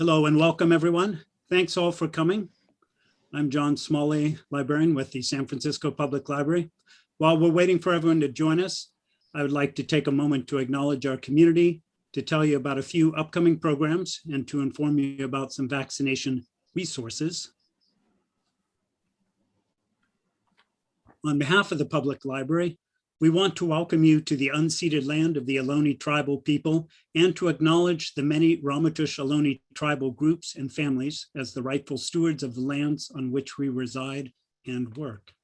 Hello and welcome, everyone. Thanks all for coming. I'm John Smalley, librarian with the San Francisco Public Library. While we're waiting for everyone to join us, I would like to take a moment to acknowledge our community, to tell you about a few upcoming programs, and to inform you about some vaccination resources. On behalf of the Public Library, we want to welcome you to the unceded land of the Ohlone tribal people and to acknowledge the many Ramaytush Ohlone tribal groups and families as the rightful stewards of the lands on which we reside and work.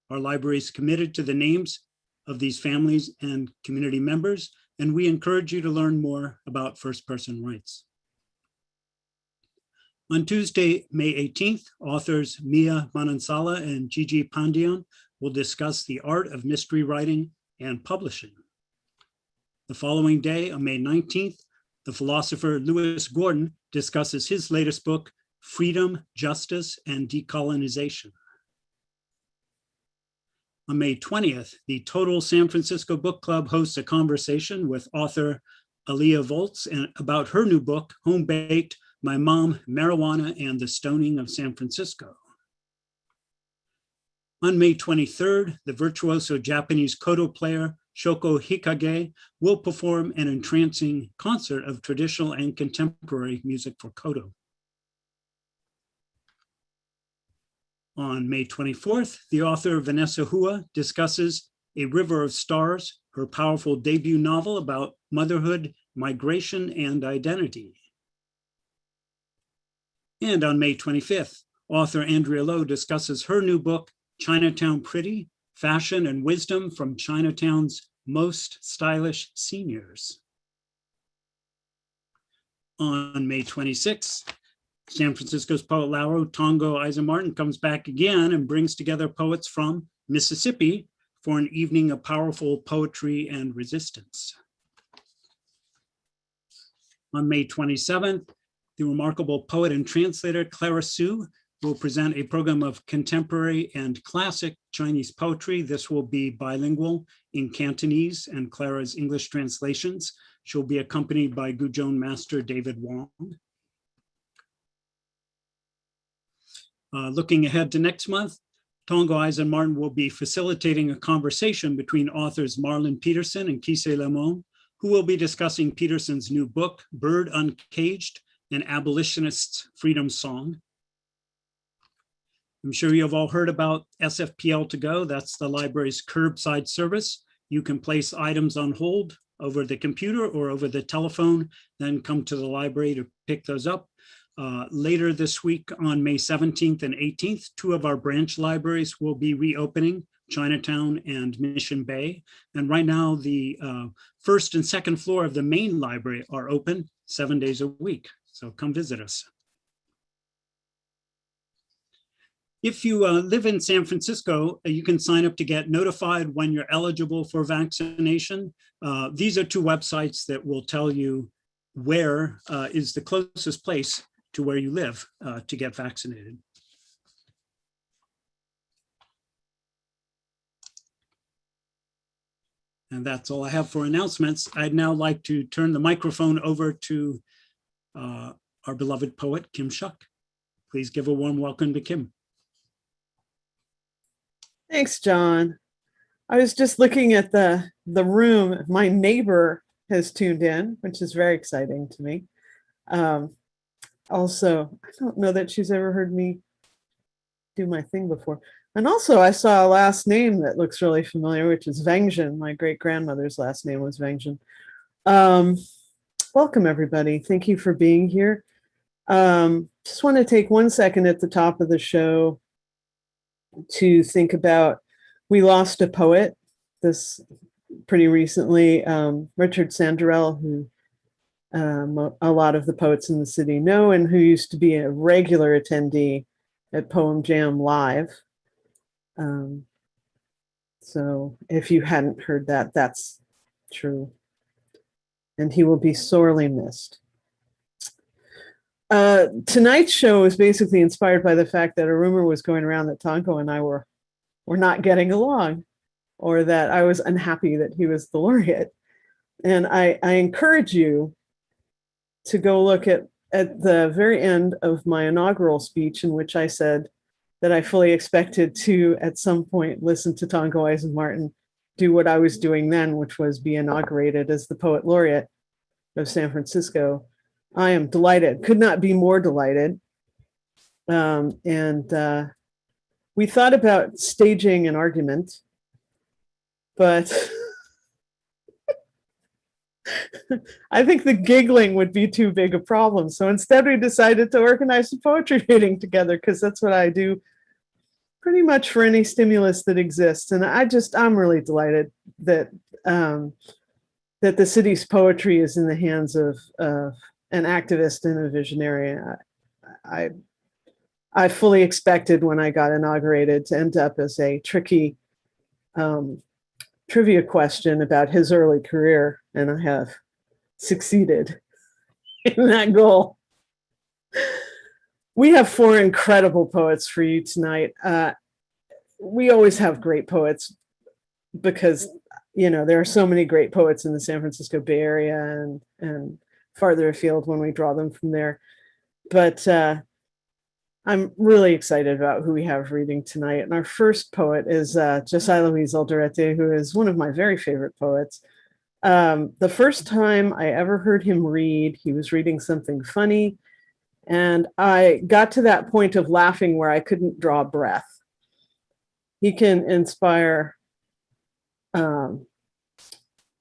Our library is committed to the names of these families and community members, and we encourage you to learn more about first-person rights. On Tuesday, May 18th, authors Mia Manansala and Gigi Pandian will discuss the art of mystery writing and publishing. The following day, on May 19th, the philosopher Lewis Gordon discusses his latest book, Freedom, Justice, and Decolonization. On May 20th, the Total San Francisco Book Club hosts a conversation with author Aaliyah Volz about her new book, Home Baked: My Mom, Marijuana, and the Stoning of San Francisco. On May 23rd, the virtuoso Japanese koto player Shoko Hikage will perform an entrancing concert of traditional and contemporary music for koto. On May 24th, the author Vanessa Hua discusses A River of Stars, her powerful debut novel about motherhood, migration, and identity. And on May 25th, author Andrea Lowe discusses her new book, Chinatown Pretty: Fashion and Wisdom from Chinatown's Most Stylish Seniors. On May 26th, San Francisco's Poet Laureate Tongo Eisen-Martin comes back again and brings together poets from Mississippi for an evening of powerful poetry and resistance. On May 27th, the remarkable poet and translator Clara Su will present a program of contemporary and classic Chinese poetry. This will be bilingual in Cantonese and Clara's English translations. She'll be accompanied by Guzhou master David Wong. Looking ahead to next month, Tongo Eisen-Martin will be facilitating a conversation between authors Marlon Peterson and Kise Lemon, who will be discussing Peterson's new book, Bird Uncaged, an Abolitionist's Freedom Song. I'm sure you've all heard about SFPL to go. That's the library's curbside service. You can place items on hold over the computer or over the telephone, then come to the library to pick those up. Later this week on May 17th and 18th, two of our branch libraries will be reopening, Chinatown and Mission Bay. And right now, the first and second floor of the main library are open 7 days a week. So come visit us. If you live in San Francisco, you can sign up to get notified when you're eligible for vaccination. These are two websites that will tell you where is the closest place to where you live to get vaccinated. And that's all I have for announcements. I'd now like to turn the microphone over to our beloved poet, Kim Shuck. Please give a warm welcome to Kim. Thanks, John. I was just looking at the room. My neighbor has tuned in, which is very exciting to me. Also, I don't know that she's ever heard me do my thing before. And also, I saw a last name that looks really familiar, which is Vengjin. My great-grandmother's last name was Vengjin. Welcome, everybody. Thank you for being here. Just want to take 1 second at the top of the show to think about, we lost a poet this pretty recently, Richard Sanderell, who a lot of the poets in the city know, and who used to be a regular attendee at Poem Jam Live. So if you hadn't heard that, that's true. And he will be sorely missed. Tonight's show is basically inspired by the fact that a rumor was going around that Tongo and I were not getting along, or that I was unhappy that he was the laureate. And I encourage you to go look at the very end of my inaugural speech, in which I said that I fully expected to, at some point, listen to Tongo Eisen-Martin do what I was doing then, which was be inaugurated as the Poet Laureate of San Francisco. I am delighted, could not be more delighted. We thought about staging an argument, but I think the giggling would be too big a problem. So instead we decided to organize a poetry reading together, because that's what I do pretty much for any stimulus that exists. And I'm really delighted that that the city's poetry is in the hands of an activist and a visionary. I fully expected when I got inaugurated to end up as a tricky trivia question about his early career, and I have succeeded in that goal. We have 4 incredible poets for you tonight. We always have great poets because, you know, there are so many great poets in the San Francisco Bay Area and farther afield when we draw them from there. But I'm really excited about who we have reading tonight. And our first poet is Josiah Luis Alderete, who is one of my very favorite poets. The first time I ever heard him read, he was reading something funny. And I got to that point of laughing where I couldn't draw breath. He can inspire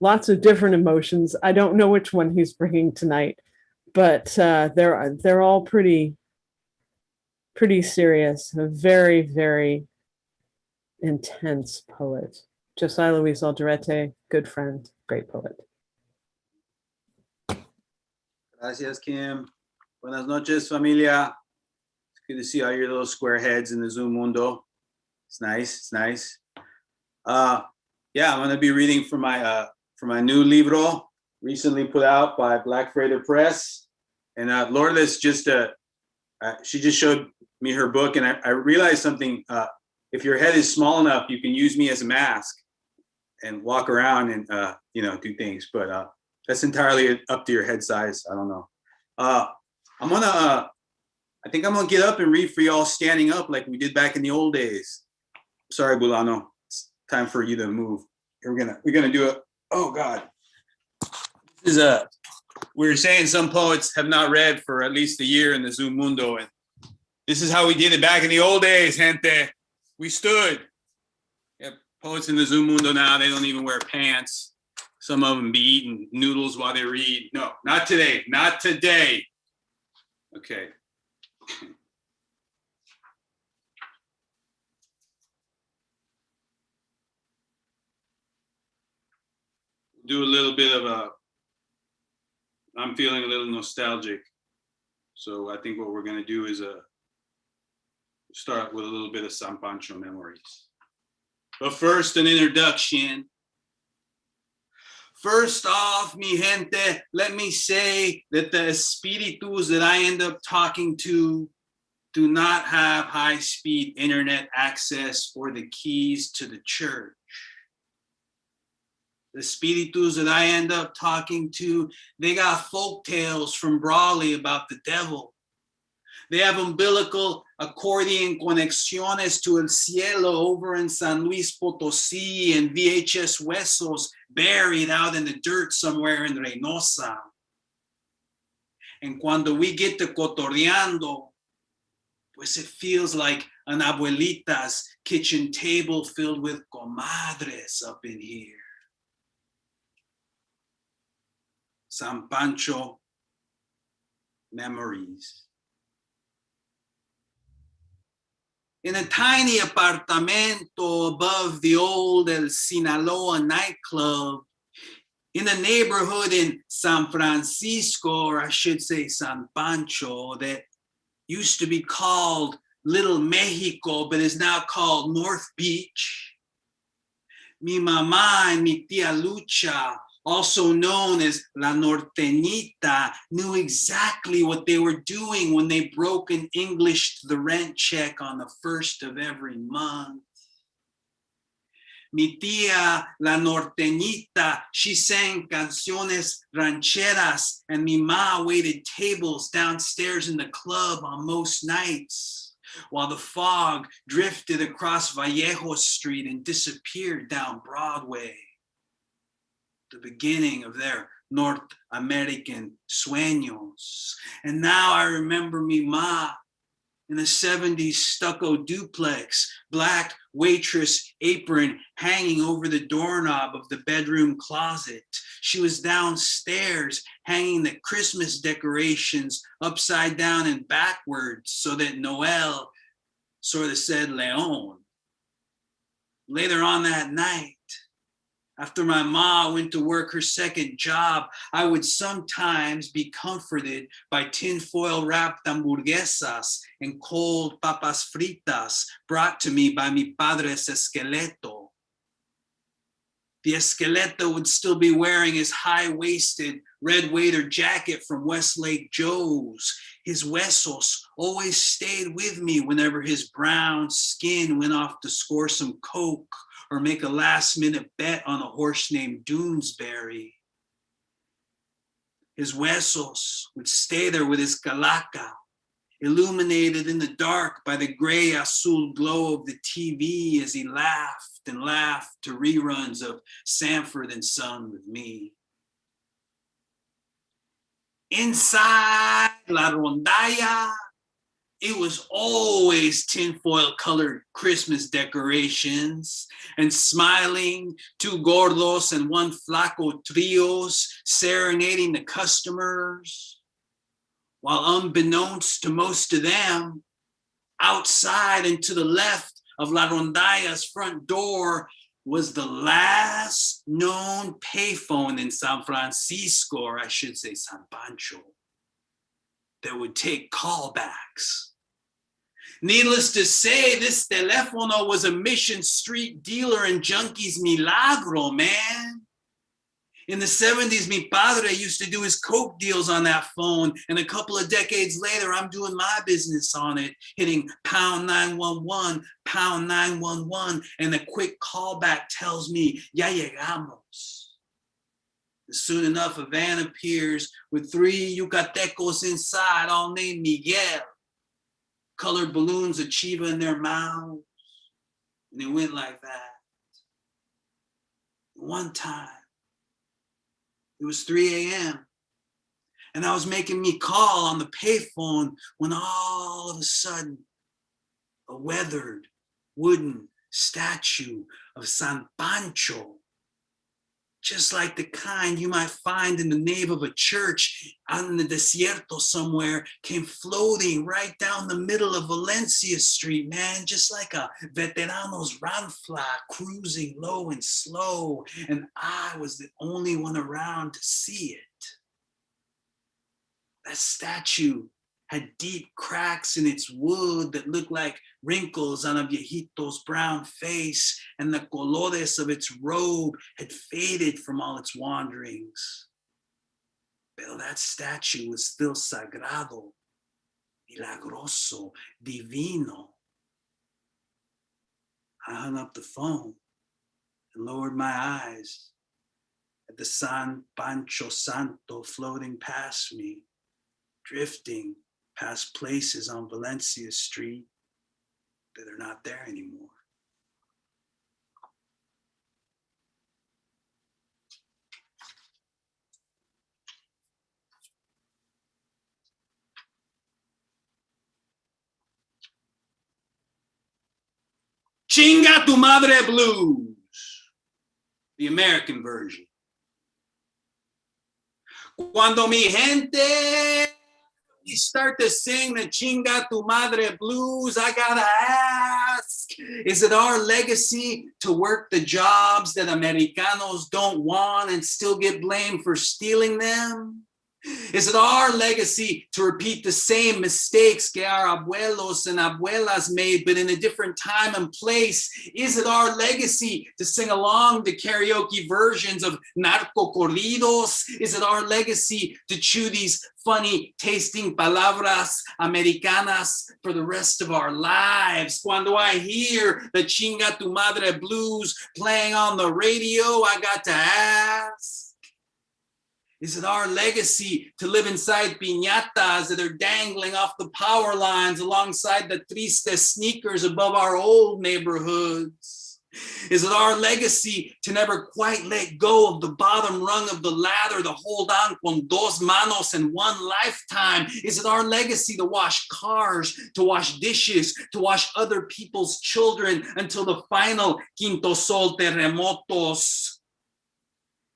lots of different emotions. I don't know which one he's bringing tonight, but they're all pretty serious. A very, very intense poet. Josiah Luis Alderete, good friend, great poet. Gracias, Kim. Buenas noches, familia. It's good to see all your little square heads in the Zoom mundo. It's nice, it's nice. Yeah, I'm gonna be reading from my new libro, recently put out by Black Freighter Press. And Lourdes she just showed me her book, and I realized something. If your head is small enough, you can use me as a mask and walk around and do things. But that's entirely up to your head size. I don't know. I think I'm gonna get up and read for y'all standing up like we did back in the old days. Sorry, Bulano. It's time for you to move. We're gonna do it. Oh God. This is we were saying some poets have not read for at least a year in the Zoom Mundo, and this is how we did it back in the old days, gente. We stood. Yeah, poets in the Zoom Mundo now, they don't even wear pants. Some of them be eating noodles while they read. No, not today, not today. Okay. Do a little bit of I'm feeling a little nostalgic. So I think what we're gonna do is start with a little bit of San Pancho memories. But first, an introduction. First off, mi gente, let me say that the espíritus that I end up talking to do not have high-speed internet access or the keys to the church. The spiritus that I end up talking to, they got folk tales from Brawley about the devil. They have umbilical accordion conexiones to el cielo over in San Luis Potosí and VHS huesos buried out in the dirt somewhere in Reynosa. And cuando we get to cotorreando, pues it feels like an abuelita's kitchen table filled with comadres up in here. San Pancho memories. In a tiny apartamento above the old El Sinaloa nightclub, in a neighborhood in San Francisco, or I should say San Pancho, that used to be called Little Mexico, but is now called North Beach. Mi mamá and mi tía Lucha, also known as La Norteñita, knew exactly what they were doing when they broke an English the rent check on the first of every month. Mi tía, la norteñita, she sang canciones rancheras, and mi ma waited tables downstairs in the club on most nights, while the fog drifted across Vallejo Street and disappeared down Broadway. The beginning of their North American sueños. And now I remember mi ma in a 70s stucco duplex, black waitress apron hanging over the doorknob of the bedroom closet. She was downstairs hanging the Christmas decorations upside down and backwards so that Noel sort of said Leon. Later on that night, after my ma went to work her second job, I would sometimes be comforted by tinfoil wrapped hamburguesas and cold papas fritas brought to me by mi padre's esqueleto. The esqueleto would still be wearing his high-waisted red waiter jacket from Westlake Joe's. His huesos always stayed with me whenever his brown skin went off to score some coke or make a last-minute bet on a horse named Doonesbury. His huesos would stay there with his calaca, illuminated in the dark by the gray azul glow of the TV as he laughed and laughed to reruns of Sanford and Son with me. Inside La Rondalla, it was always tinfoil colored Christmas decorations and smiling two gordos and one flaco trios serenading the customers. While unbeknownst to most of them, outside and to the left of La Rondalla's front door was the last known payphone in San Francisco, or I should say San Pancho, that would take callbacks. Needless to say, this telefono was a Mission Street dealer and junkies milagro, man. In the 70s, mi padre used to do his coke deals on that phone, and a couple of decades later, I'm doing my business on it, hitting pound 911, pound 911, and a quick callback tells me, ya llegamos. Soon enough, a van appears with 3 Yucatecos inside, all named Miguel. Colored balloons of chiva in their mouths. And it went like that. One time, it was 3 a.m. and I was making me call on the payphone when all of a sudden, a weathered wooden statue of San Pancho, just like the kind you might find in the nave of a church out in the desierto somewhere, came floating right down the middle of Valencia Street, man, just like a veteranos ranfla cruising low and slow. And I was the only one around to see it. That statue had deep cracks in its wood that looked like wrinkles on a viejito's brown face, and the colores of its robe had faded from all its wanderings. Pero that statue was still sagrado, milagroso, divino. I hung up the phone and lowered my eyes at the San Pancho Santo floating past me, drifting past places on Valencia Street that are not there anymore. Chinga tu madre blues, the American version. Cuando mi gente start to sing the Chinga tu madre blues, I gotta ask, is it our legacy to work the jobs that Americanos don't want and still get blamed for stealing them? Is it our legacy to repeat the same mistakes que our abuelos and abuelas made, but in a different time and place? Is it our legacy to sing along to karaoke versions of narco corridos? Is it our legacy to chew these funny tasting palabras americanas for the rest of our lives? Cuando I hear the Chinga Tu Madre blues playing on the radio, I got to ask, is it our legacy to live inside piñatas that are dangling off the power lines alongside the triste sneakers above our old neighborhoods? Is it our legacy to never quite let go of the bottom rung of the ladder, to hold on con dos manos in one lifetime? Is it our legacy to wash cars, to wash dishes, to wash other people's children until the final quinto sol terremotos?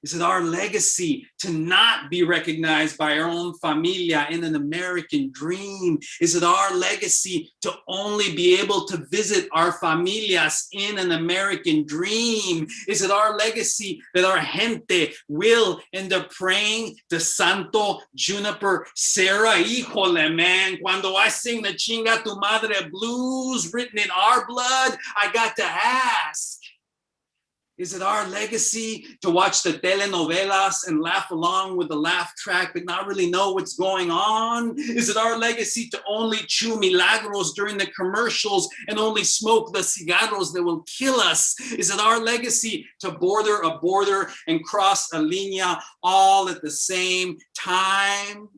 Is it our legacy to not be recognized by our own familia in an American dream? Is it our legacy to only be able to visit our familias in an American dream? Is it our legacy that our gente will end up praying to Santo Juniper Serra? Híjole, man, cuando I sing the Chinga Tu Madre blues written in our blood, I got to ask, is it our legacy to watch the telenovelas and laugh along with the laugh track but not really know what's going on? Is it our legacy to only chew milagros during the commercials and only smoke the cigarros that will kill us? Is it our legacy to border a border and cross a línea all at the same time?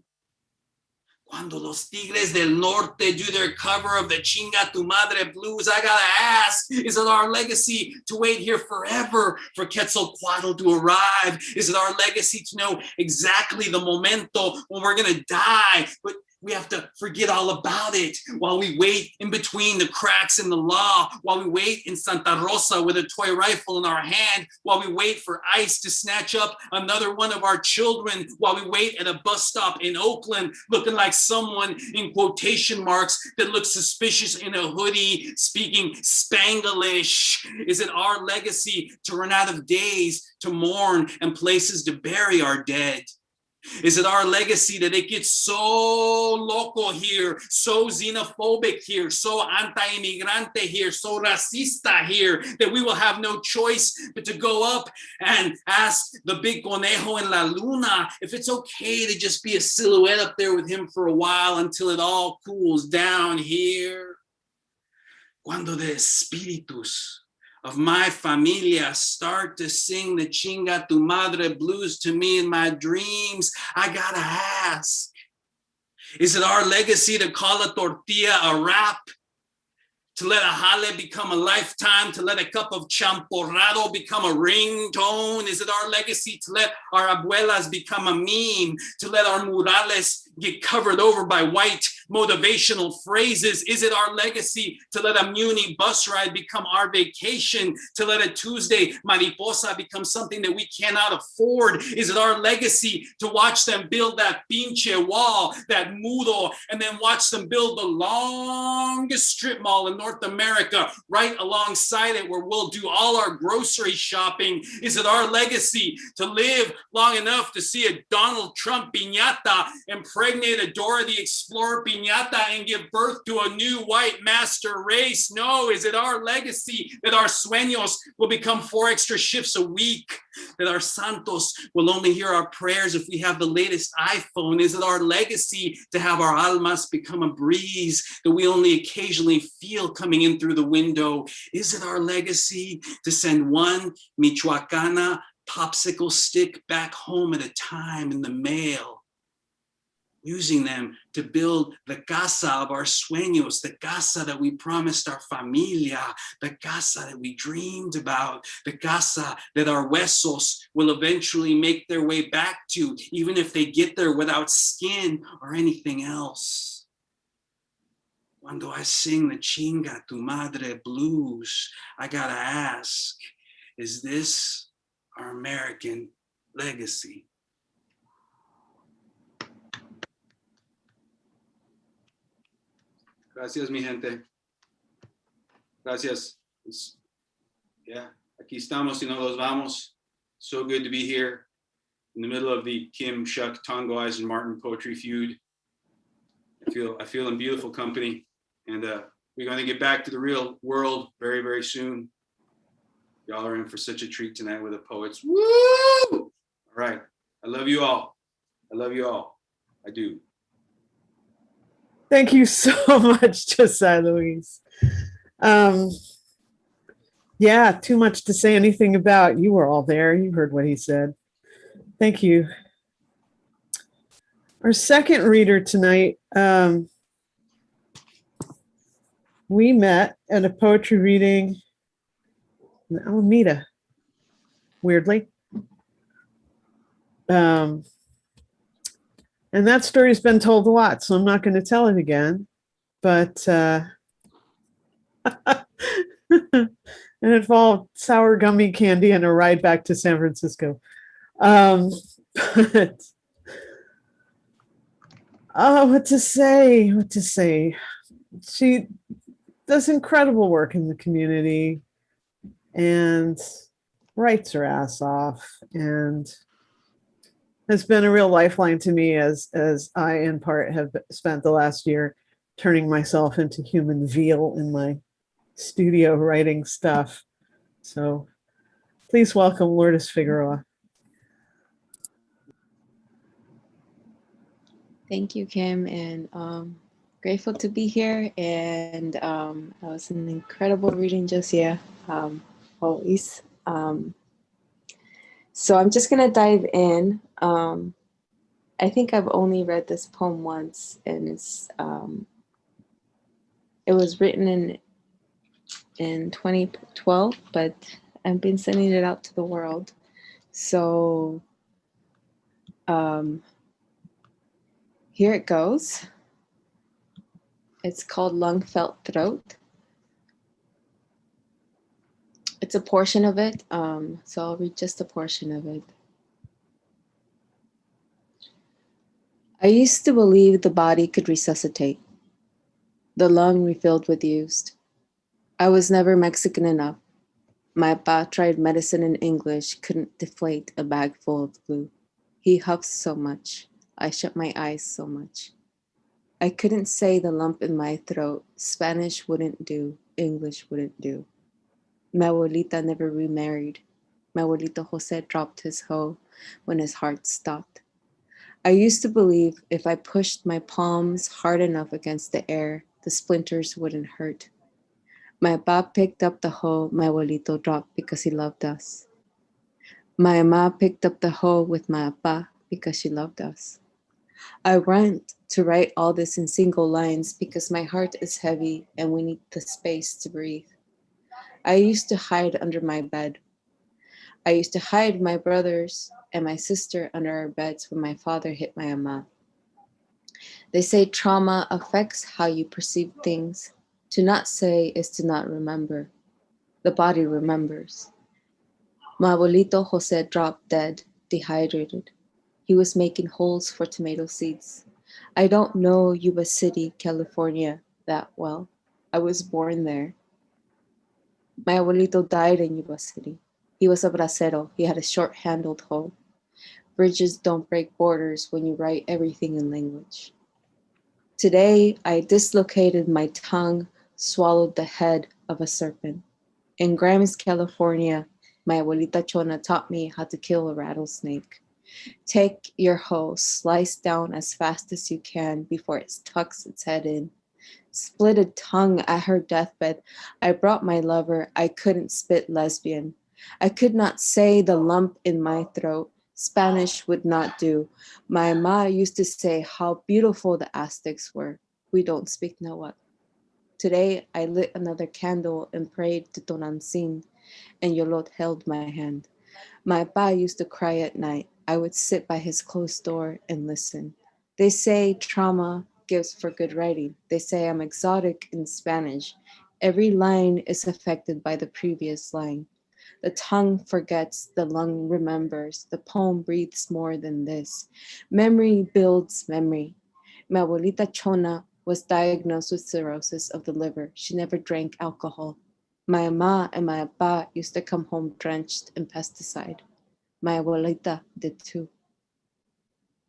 Cuando los Tigres del Norte do their cover of the Chinga Tu Madre blues, I gotta ask, is it our legacy to wait here forever for Quetzalcoatl to arrive? Is it our legacy to know exactly the momento when we're gonna die, but we have to forget all about it while we wait in between the cracks in the law, while we wait in Santa Rosa with a toy rifle in our hand, while we wait for ICE to snatch up another one of our children, while we wait at a bus stop in Oakland looking like someone in quotation marks that looks suspicious in a hoodie speaking Spanglish. Is it our legacy to run out of days to mourn and places to bury our dead? Is it our legacy that it gets so loco here, so xenophobic here, so anti-immigrante here, so racista here, that we will have no choice but to go up and ask the big conejo en la luna if it's okay to just be a silhouette up there with him for a while until it all cools down here? Cuando the espíritus of my familia start to sing the Chinga Tu Madre blues to me in my dreams, I gotta ask, is it our legacy to call a tortilla a rap? To let a jale become a lifetime, to let a cup of champorrado become a ringtone? Is it our legacy to let our abuelas become a meme, to let our murales get covered over by white motivational phrases? Is it our legacy to let a Muni bus ride become our vacation, to let a Tuesday mariposa become something that we cannot afford? Is it our legacy to watch them build that pinche wall, that muro, and then watch them build the longest strip mall in North America right alongside it where we'll do all our grocery shopping? Is it our legacy to live long enough to see a Donald Trump piñata, impregnate a Dora the Explorer piñata, and give birth to a new white master race? No. Is it our legacy that our sueños will become 4 extra shifts a week, that our santos will only hear our prayers if we have the latest iPhone? Is it our legacy to have our almas become a breeze that we only occasionally feel coming in through the window? Is it our legacy to send one Michoacana popsicle stick back home at a time in the mail, using them to build the casa of our sueños, the casa that we promised our familia, the casa that we dreamed about, the casa that our huesos will eventually make their way back to, even if they get there without skin or anything else? Cuando I sing the Chinga Tu Madre blues, I gotta ask, is this our American legacy? Gracias, mi gente. Gracias. Yeah, aquí estamos y no nos vamos. So good to be here. in the middle of the Kim Shuck, Tongo Eisen-Martin poetry feud. I feel in beautiful company, and we're going to get back to the real world very, very soon. Y'all are in for such a treat tonight with the poets. Woo! All right. I love you all. I love you all. I do. Thank you so much, Josiah Luis. Yeah, too much to say anything about. You were all there. You heard what he said. Thank you. Our second reader tonight, we met at a poetry reading in Alameda, weirdly. And that story's been told a lot, so I'm not going to tell it again. But it involved sour gummy candy and a ride back to San Francisco. But oh, what to say? What to say? She does incredible work in the community and writes her ass off, and has been a real lifeline to me as I, in part, have spent the last year turning myself into human veal in my studio writing stuff. So please welcome Lourdes Figueroa. Thank you, Kim, and grateful to be here. And that was an incredible reading, Josiah Luis. So I'm just gonna dive in. I think I've only read this poem once, and it was written in 2012, but I've been sending it out to the world. So here it goes. It's called Lung Felt Throat. It's a portion of it, so I'll read just a portion of it. I used to believe the body could resuscitate, the lung refilled with used. I was never Mexican enough. My pa tried medicine in English, couldn't deflate a bag full of glue. He huffed so much. I shut my eyes so much. I couldn't say the lump in my throat. Spanish wouldn't do. English wouldn't do. My abuelita never remarried. My abuelito Jose dropped his hoe when his heart stopped. I used to believe if I pushed my palms hard enough against the air, the splinters wouldn't hurt. My pa picked up the hoe my abuelito dropped because he loved us. My ma picked up the hoe with my pa because she loved us. I want to write all this in single lines because my heart is heavy and we need the space to breathe. I used to hide under my bed. I used to hide my brothers and my sister under our beds when my father hit my ama. They say trauma affects how you perceive things. To not say is to not remember. The body remembers. My abuelito Jose dropped dead, dehydrated. He was making holes for tomato seeds. I don't know Yuba City, California that well. I was born there. My abuelito died in Yuba City. He was a bracero. He had a short-handled hoe. Bridges don't break borders when you write everything in language. Today, I dislocated my tongue, swallowed the head of a serpent. In Grimes, California, my abuelita Chona taught me how to kill a rattlesnake. Take your hoe, slice down as fast as you can before it tucks its head in. Split a tongue at her deathbed. I brought my lover. I couldn't spit lesbian. I could not say the lump in my throat. Spanish would not do. My ma used to say how beautiful the Aztecs were. We don't speak Nahuatl. Today, I lit another candle and prayed to Tonantzin, and Yolot held my hand. My pa used to cry at night. I would sit by his closed door and listen. They say trauma gives for good writing. They say I'm exotic in Spanish. Every line is affected by the previous line. The tongue forgets, the lung remembers. The poem breathes more than this. Memory builds memory. My abuelita Chona was diagnosed with cirrhosis of the liver. She never drank alcohol. My ama and my apa used to come home drenched in pesticide. My abuelita did too.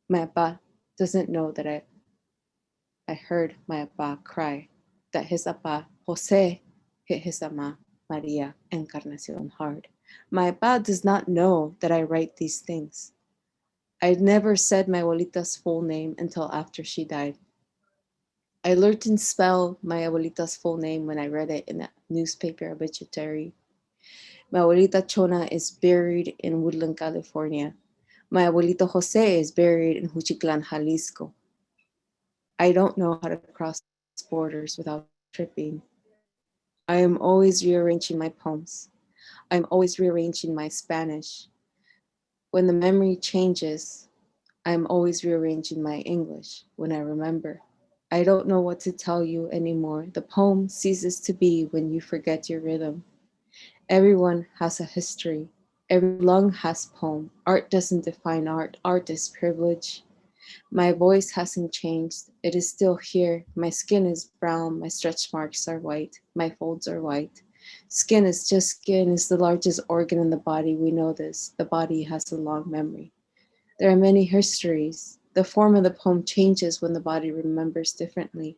My apa doesn't know that I heard my apa cry, that his apa, Jose, hit his ama, Maria Encarnacion, hard. My apa does not know that I write these things. I never said my abuelita's full name until after she died. I learned to spell my abuelita's full name when I read it in a newspaper obituary. My abuelita Chona is buried in Woodland, California. My abuelito Jose is buried in Juchitlan, Jalisco. I don't know how to cross borders without tripping. I am always rearranging my poems. I'm always rearranging my Spanish. When the memory changes, I'm always rearranging my English when I remember. I don't know what to tell you anymore. The poem ceases to be when you forget your rhythm. Everyone has a history. Every lung has poem. Art doesn't define art. Art is privilege. My voice hasn't changed. It is still here. My skin is brown. My stretch marks are white. My folds are white. Skin is just skin. Is the largest organ in the body. We know this. The body has a long memory. There are many histories. The form of the poem changes when the body remembers differently.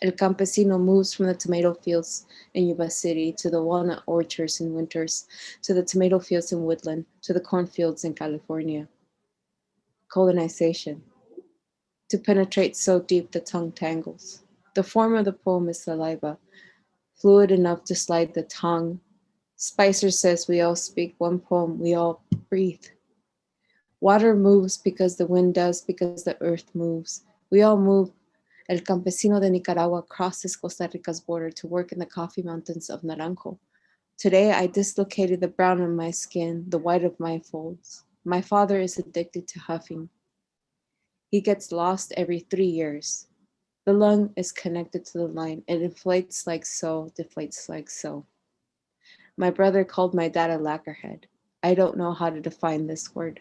El Campesino moves from the tomato fields in Yuba City to the walnut orchards in Winters, to the tomato fields in Woodland, to the cornfields in California. Colonization. To penetrate so deep the tongue tangles. The form of the poem is saliva, fluid enough to slide the tongue. Spicer says we all speak one poem, we all breathe. Water moves because the wind does, because the earth moves. We all move. El Campesino de Nicaragua crosses Costa Rica's border to work in the coffee mountains of Naranjo. Today I dislocated the brown of my skin, the white of my folds. My father is addicted to huffing. He gets lost every 3 years. The lung is connected to the line. It inflates like so, deflates like so. My brother called my dad a lacquerhead. I don't know how to define this word.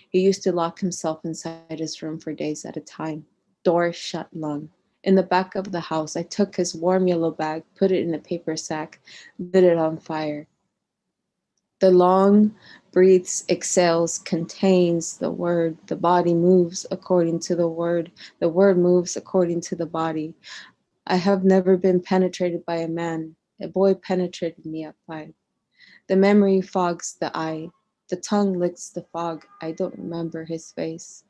He used to lock himself inside his room for days at a time. Door shut lung. In the back of the house, I took his warm yellow bag, put it in a paper sack, lit it on fire. The lung breathes, exhales, contains the word. The body moves according to the word moves according to the body. I have never been penetrated by a man. A boy penetrated me at 5. The memory fogs the eye. The tongue licks the fog. I don't remember his face.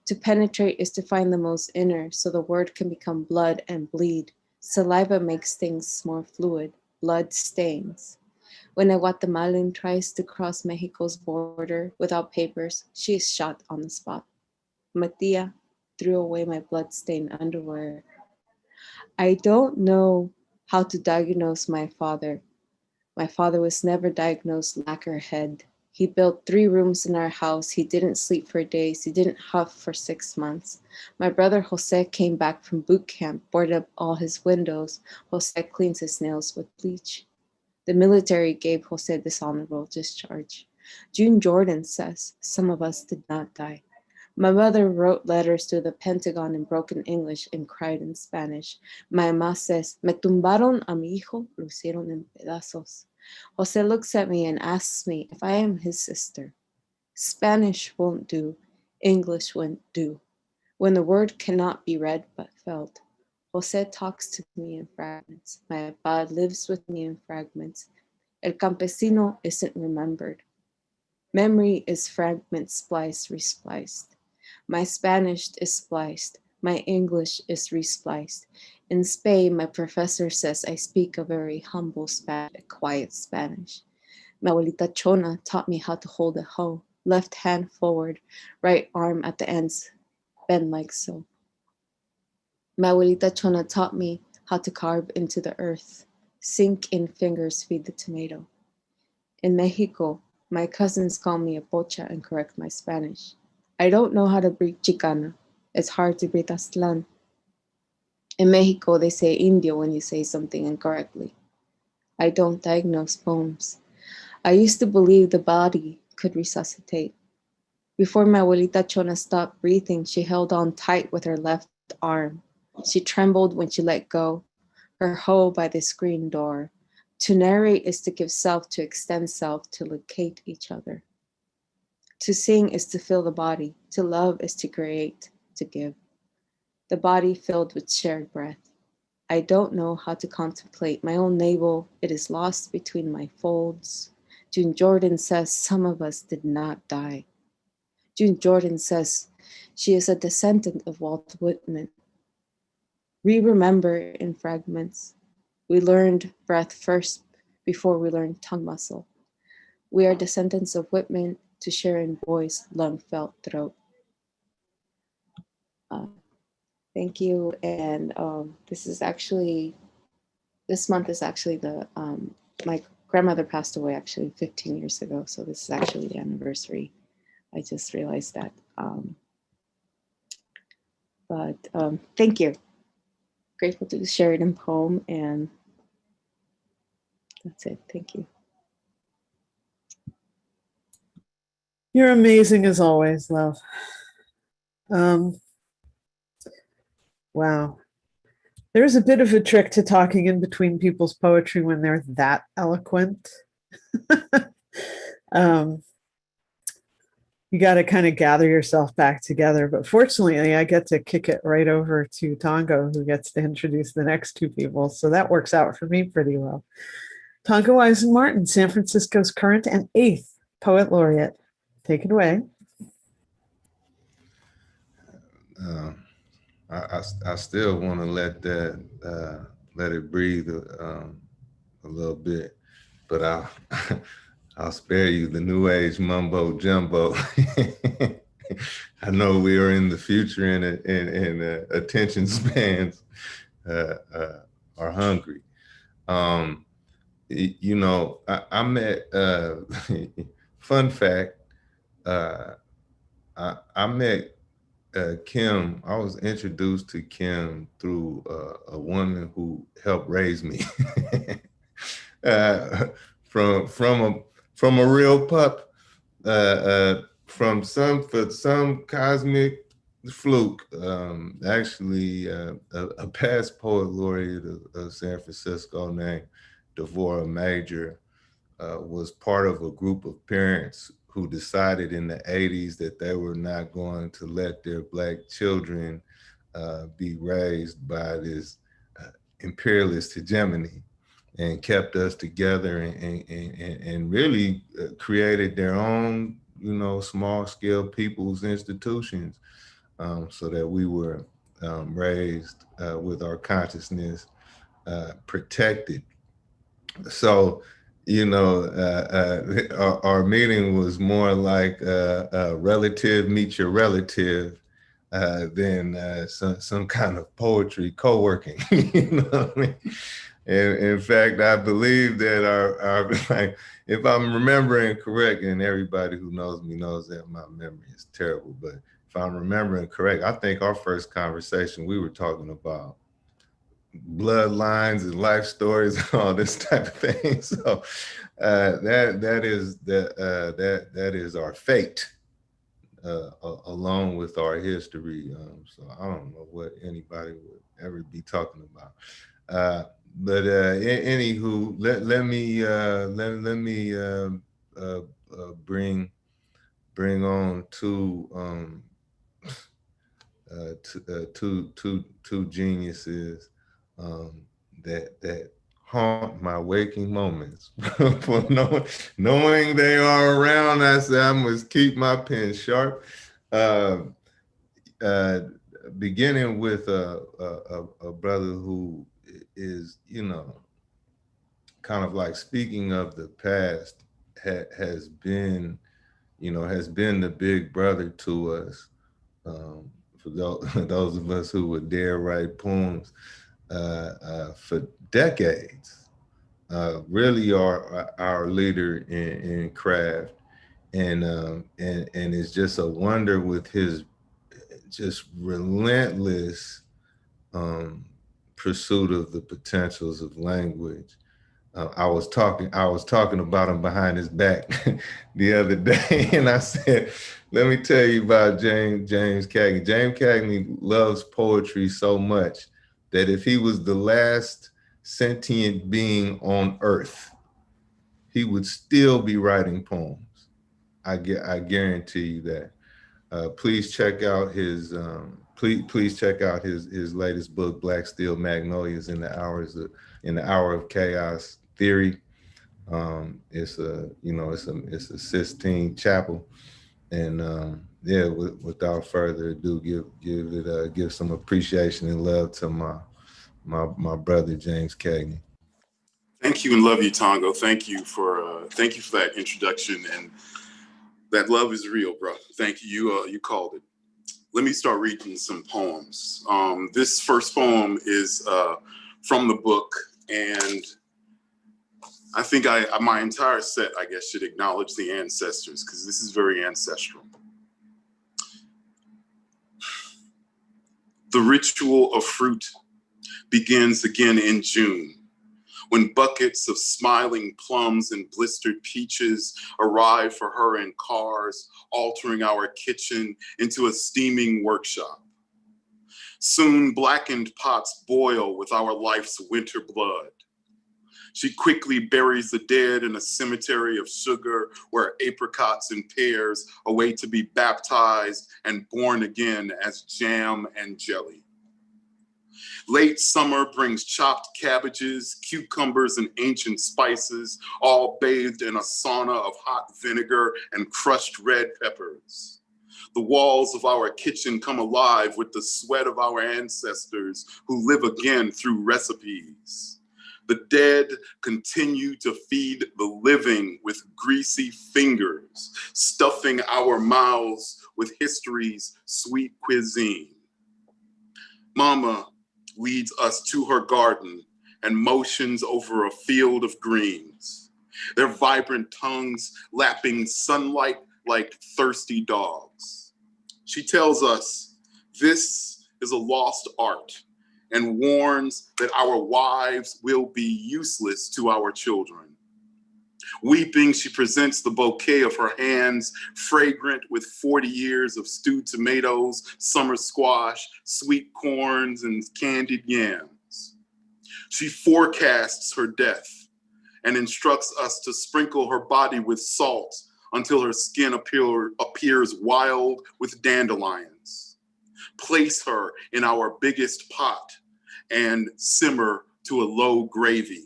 To penetrate is to find the most inner, so the word can become blood and bleed. Saliva makes things more fluid. Blood stains. When a Guatemalan tries to cross Mexico's border without papers, she is shot on the spot. Matia threw away my blood-stained underwear. I don't know how to diagnose my father. My father was never diagnosed lacquerhead. He built 3 rooms in our house. He didn't sleep for days. He didn't huff for 6 months. My brother Jose came back from boot camp, boarded up all his windows. Jose cleans his nails with bleach. The military gave Jose dishonorable discharge. June Jordan says some of us did not die. My mother wrote letters to the Pentagon in broken English and cried in Spanish. My mamá says, me tumbaron a mi hijo, lo hicieron en pedazos. Jose looks at me and asks me if I am his sister. Spanish won't do. English won't do. When the word cannot be read but felt, Jose talks to me in fragments. My abad lives with me in fragments. El Campesino isn't remembered. Memory is fragment spliced, respliced. My Spanish is spliced. My English is respliced. In Spain, my professor says I speak a very humble Spanish, a quiet Spanish. My abuelita Chona taught me how to hold a hoe. Left hand forward, right arm at the ends, bend like so. My abuelita Chona taught me how to carve into the earth. Sink in fingers, feed the tomato. In Mexico, my cousins call me a pocha and correct my Spanish. I don't know how to breathe Chicana. It's hard to breathe Aztlan. In Mexico, they say Indio when you say something incorrectly. I don't diagnose poems. I used to believe the body could resuscitate. Before my abuelita Chona stopped breathing, she held on tight with her left arm. She trembled when she let go, her hoe by the screen door. To narrate is to give self, to extend self, to locate each other. To sing is to fill the body. To love is to create, to give. The body filled with shared breath. I don't know how to contemplate my own navel. It is lost between my folds. June Jordan says some of us did not die. June Jordan says she is a descendant of Walt Whitman. We remember in fragments. We learned breath first before we learned tongue muscle. We are descendants of Whitman to share in voice, lung, felt, throat. Thank you. And this month is actually my grandmother passed away actually 15 years ago. So this is actually the anniversary. I just realized that. Thank you. Grateful to share it in poem, and that's it. Thank you. You're amazing as always, love. Wow. There's a bit of a trick to talking in between people's poetry when they're that eloquent. You got to kind of gather yourself back together. But fortunately, I get to kick it right over to Tongo, who gets to introduce the next two people. So that works out for me pretty well. Tongo Eisen-Martin, San Francisco's current and 8th Poet Laureate. Take it away. I still want to let it breathe a little bit, but I'll spare you the new age mumbo jumbo. I know we are in the future and attention spans are hungry. You know, I met, fun fact, I met Kim. I was introduced to Kim through a woman who helped raise me from a real pup, for some cosmic fluke. Actually, a past poet laureate of San Francisco named Devora Major was part of a group of parents who decided in the 80s that they were not going to let their Black children be raised by this imperialist hegemony, and kept us together and really created their own, you know, small scale people's institutions, so that we were raised with our consciousness protected. So, you know, our meeting was more like a relative meet your relative than some kind of poetry co-working. You know what I mean? In fact, I believe that our like, if I'm remembering correct, and everybody who knows me knows that my memory is terrible, but if I'm remembering correct, I think our first conversation, we were talking about bloodlines and life stories and all this type of thing. So that is our fate, along with our history. So I don't know what anybody would ever be talking about. But anywho, let me bring on two geniuses that haunt my waking moments. For knowing they are around, I said I must keep my pen sharp. Beginning with a brother who is, you know, kind of like, speaking of the past, has been the big brother to us. For those of us who would dare write poems for decades, really are our leader in craft, and it's just a wonder with his just relentless pursuit of the potentials of language. I was talking about him behind his back the other day, and I said, let me tell you about James Cagney. James Cagney loves poetry so much that if he was the last sentient being on earth, he would still be writing poems. I guarantee you that. Please check out his please check out his latest book, Black Steel Magnolias in the Hour of Chaos Theory. It's a Sistine Chapel, and yeah, without further ado, give some appreciation and love to my brother James Cagney. Thank you and love you, Tongo. Thank you for that introduction, and that love is real, bro. Thank you. You called it. Let me start reading some poems. This first poem is from the book, and I think my entire set, I guess, should acknowledge the ancestors, because this is very ancestral. The ritual of fruit begins again in June, when buckets of smiling plums and blistered peaches arrive for her in cars, altering our kitchen into a steaming workshop. Soon blackened pots boil with our life's winter blood. She quickly buries the dead in a cemetery of sugar where apricots and pears await to be baptized and born again as jam and jelly. Late summer brings chopped cabbages, cucumbers, and ancient spices, all bathed in a sauna of hot vinegar and crushed red peppers. The walls of our kitchen come alive with the sweat of our ancestors who live again through recipes. The dead continue to feed the living with greasy fingers, stuffing our mouths with history's sweet cuisine. Mama leads us to her garden and motions over a field of greens, their vibrant tongues lapping sunlight like thirsty dogs. She tells us this is a lost art and warns that our wives will be useless to our children. Weeping, she presents the bouquet of her hands, fragrant with 40 years of stewed tomatoes, summer squash, sweet corns, and candied yams. She forecasts her death and instructs us to sprinkle her body with salt until her skin appears wild with dandelions. Place her in our biggest pot and simmer to a low gravy.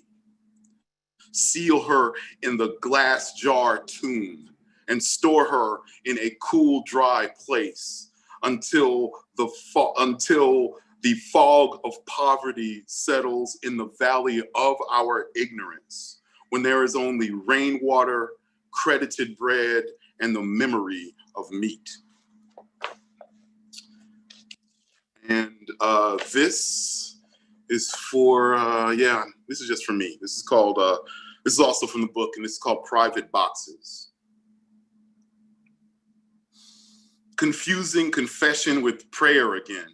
Seal her in the glass jar tomb and store her in a cool, dry place until the fog of poverty settles in the valley of our ignorance, when there is only rainwater, credited bread, and the memory of meat. And this is for, this is just for me. This is called, this is also from the book, and this is called Private Boxes. Confusing confession with prayer again.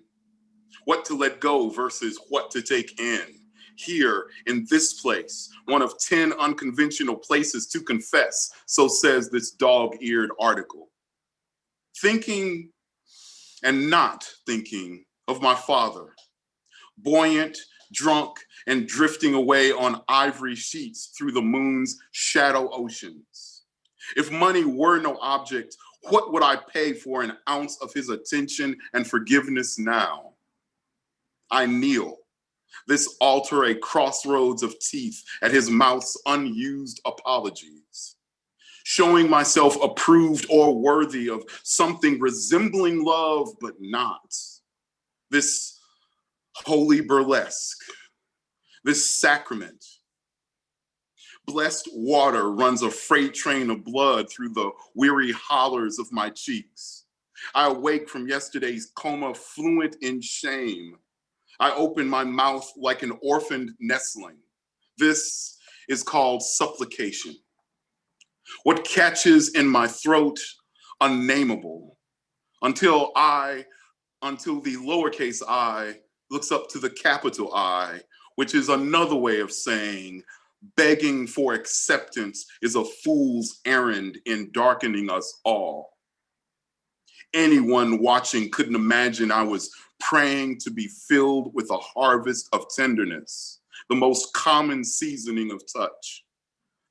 What to let go versus what to take in. Here, in this place, one of 10 unconventional places to confess, so says this dog-eared article. Thinking and not thinking of my father, buoyant, drunk, and drifting away on ivory sheets through the moon's shadow oceans. If money were no object, what would I pay for an ounce of his attention and forgiveness now? I kneel, this altar a crossroads of teeth at his mouth's unused apologies, showing myself approved or worthy of something resembling love, but not. This holy burlesque, this sacrament. Blessed water runs a freight train of blood through the weary hollers of my cheeks. I awake from yesterday's coma fluent in shame. I open my mouth like an orphaned nestling. This is called supplication. What catches in my throat, unnameable, until the lowercase I looks up to the capital I, which is another way of saying begging for acceptance is a fool's errand in darkening us all. Anyone watching couldn't imagine I was praying to be filled with a harvest of tenderness, the most common seasoning of touch.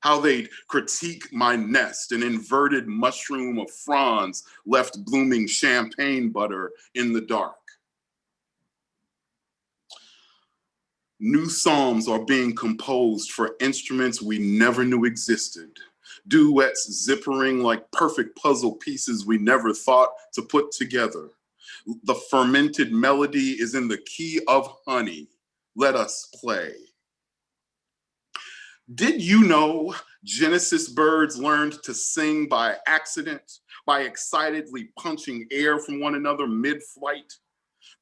how they'd critique my nest, an inverted mushroom of fronds left blooming champagne butter in the dark. New psalms are being composed for instruments we never knew existed. Duets zippering like perfect puzzle pieces we never thought to put together. The fermented melody is in the key of honey. Let us play. Did you know Genesis birds learned to sing by accident, by excitedly punching air from one another mid-flight?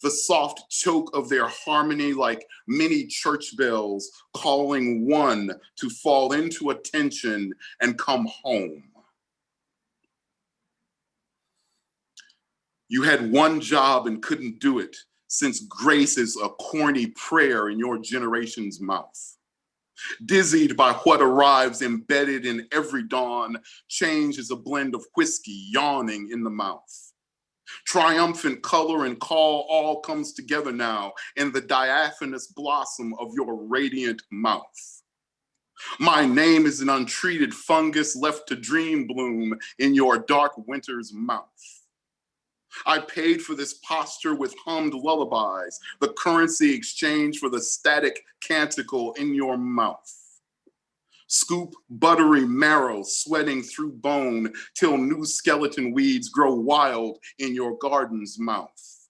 The soft choke of their harmony like many church bells calling one to fall into attention and come home. You had one job and couldn't do it, since grace is a corny prayer in your generation's mouth. Dizzied by what arrives embedded in every dawn, change is a blend of whiskey yawning in the mouth. Triumphant color and call all comes together now in the diaphanous blossom of your radiant mouth. My name is an untreated fungus left to dream bloom in your dark winter's mouth. I paid for this posture with hummed lullabies, the currency exchange for the static canticle in your mouth. Scoop buttery marrow sweating through bone till new skeleton weeds grow wild in your garden's mouth.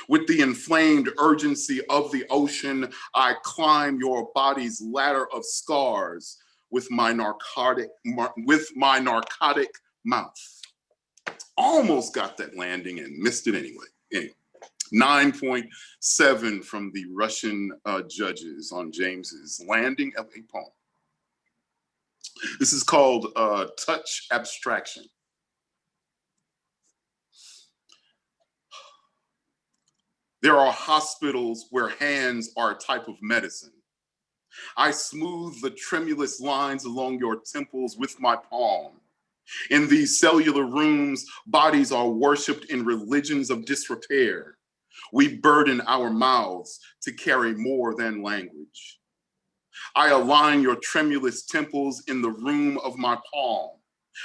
With the inflamed urgency of the ocean, I climb your body's ladder of scars with my narcotic mouth. Almost got that landing and missed it anyway. 9.7 from the Russian judges on James's landing of a poem. This is called Touch Abstraction. There are hospitals where hands are a type of medicine. I smooth the tremulous lines along your temples with my palm. In these cellular rooms, bodies are worshiped in religions of disrepair. We burden our mouths to carry more than language. I align your tremulous temples in the room of my palm.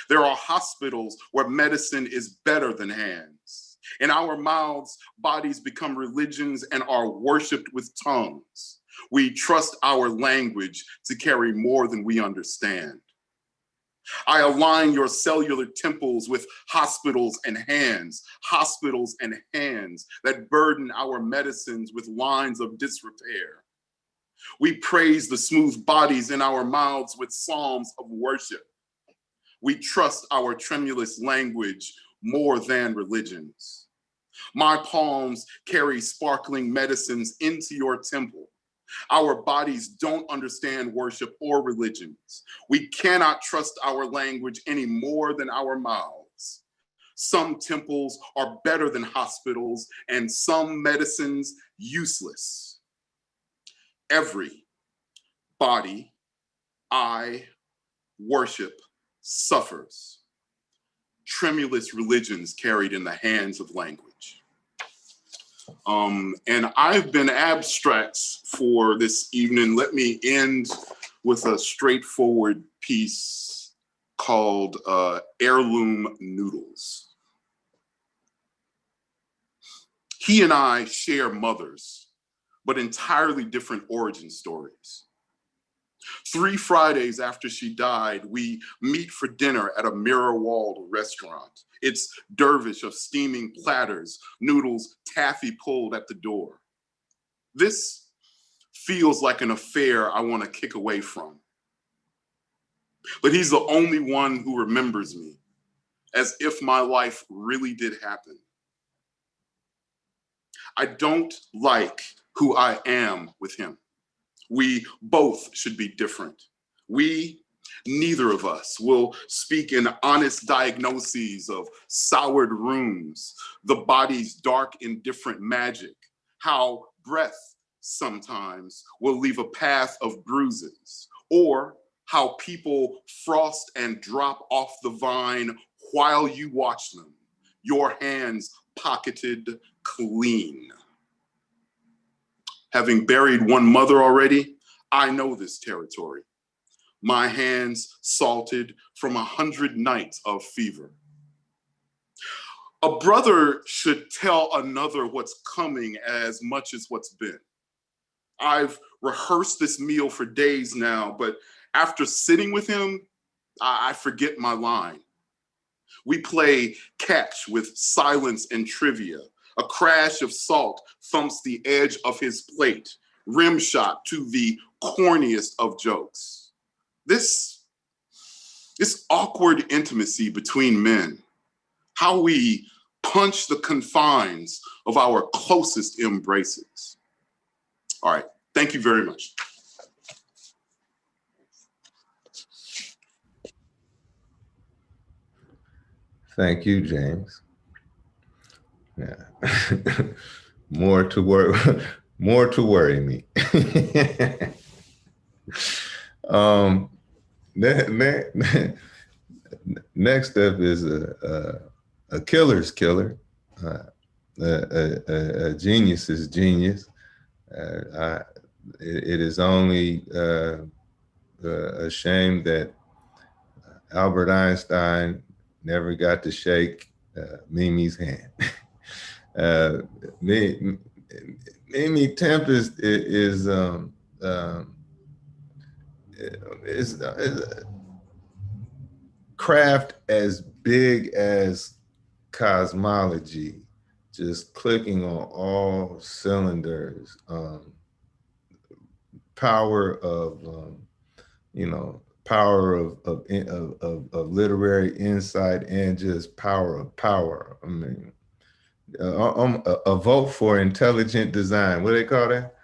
There are hospitals where medicine is better than hands. In our mouths, bodies become religions and are worshiped with tongues. We trust our language to carry more than we understand. I align your cellular temples with hospitals and hands that burden our medicines with lines of disrepair. We praise the smooth bodies in our mouths with psalms of worship. We trust our tremulous language more than religions. My palms carry sparkling medicines into your temple. Our bodies don't understand worship or religions. We cannot trust our language any more than our mouths. Some temples are better than hospitals and some medicines useless. Every body I worship suffers. Tremulous religions carried in the hands of language. And I've been abstracts for this evening. Let me end with a straightforward piece called Heirloom Noodles. He and I share mothers, but entirely different origin stories. 3 Fridays after she died, we meet for dinner at a mirror-walled restaurant. It's dervish of steaming platters, noodles taffy pulled at the door. This feels like an affair I want to kick away from. But he's the only one who remembers me, as if my life really did happen. I don't like who I am with him. We both should be different. Neither of us will speak in honest diagnoses of soured rooms, the body's dark indifferent magic, how breath sometimes will leave a path of bruises, or how people frost and drop off the vine while you watch them, your hands pocketed clean. Having buried one mother already, I know this territory. my hands salted from 100 nights of fever. A brother should tell another what's coming as much as what's been. I've rehearsed this meal for days now, but after sitting with him, I forget my line. We play catch with silence and trivia. A crash of salt thumps the edge of his plate, rim shot to the corniest of jokes. This awkward intimacy between men, how we punch the confines of our closest embraces. All right, thank you very much. Thank you, James. Yeah. more to worry me. Next up is a killer's killer, a genius's genius. It is only a shame that Albert Einstein never got to shake Mimi's hand. Mimi Tempestt is craft as big as cosmology, just clicking on all cylinders. Power of power of literary insight and just power of power. I mean, a vote for intelligent design. What do they call that?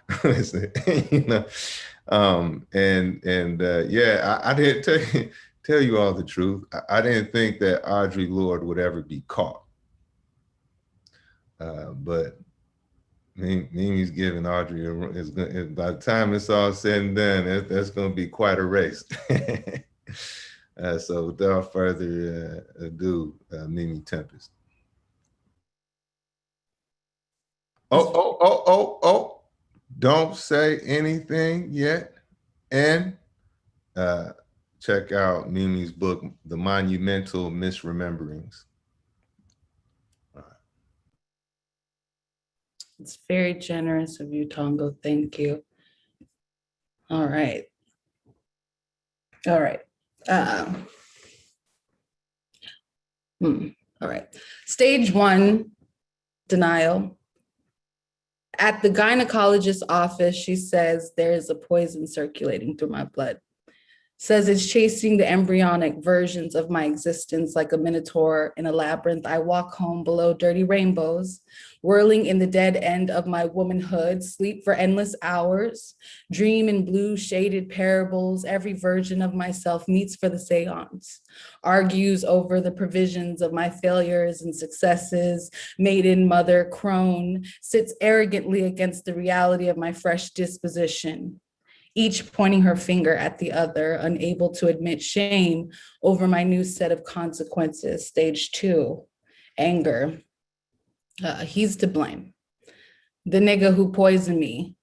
Yeah, I didn't tell you all the truth. I didn't think that Audre Lorde would ever be caught. But Mimi's giving Audrey by the time it's all said and done, that's going to be quite a race. So without further ado, Mimi Tempestt. Oh, don't say anything yet. And check out Mimi's book, The Monumental Misrememberings. It's very generous of you, Tongo. Thank you. All right. All right. All right. Stage 1, denial. At the gynecologist's office, she says there is a poison circulating through my blood. Says it's chasing the embryonic versions of my existence like a minotaur in a labyrinth. I walk home below dirty rainbows, whirling in the dead end of my womanhood, sleep for endless hours, dream in blue shaded parables. Every version of myself meets for the seance, argues over the provisions of my failures and successes. Maiden, mother, crone, sits arrogantly against the reality of my fresh disposition, each pointing her finger at the other, unable to admit shame over my new set of consequences. Stage 2, anger. He's to blame. The nigga who poisoned me,